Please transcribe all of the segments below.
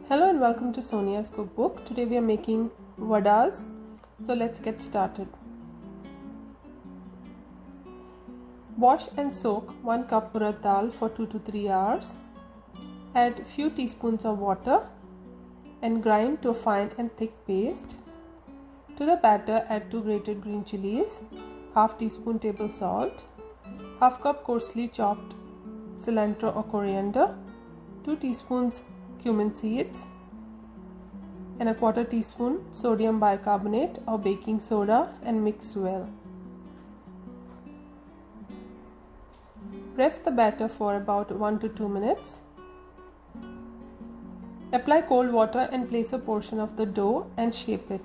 Hello and welcome to Sonia's cookbook. Today we are making vadas. So let's get started. Wash and soak 1 cup urad dal for 2 to 3 hours. Add few teaspoons of water and grind to a fine and thick paste. To the batter add 2 grated green chilies, half teaspoon table salt, half cup coarsely chopped cilantro or coriander, 2 teaspoons cumin seeds, and a quarter teaspoon sodium bicarbonate or baking soda, and mix well. Press the batter for about 1 to 2 minutes. Apply cold water and place a portion of the dough and shape it.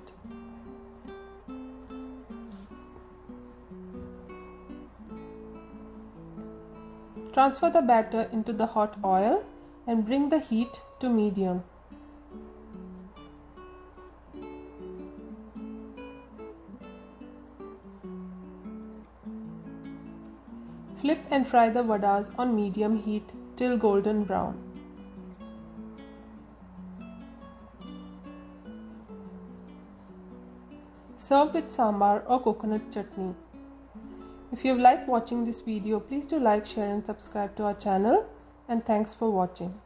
Transfer the batter into the hot oil and bring the heat to medium. Flip and fry the vadas on medium heat till golden brown. Serve with sambaar or coconut chutney. If you have liked watching this video, please do like, share and subscribe to our channel, and thanks for watching.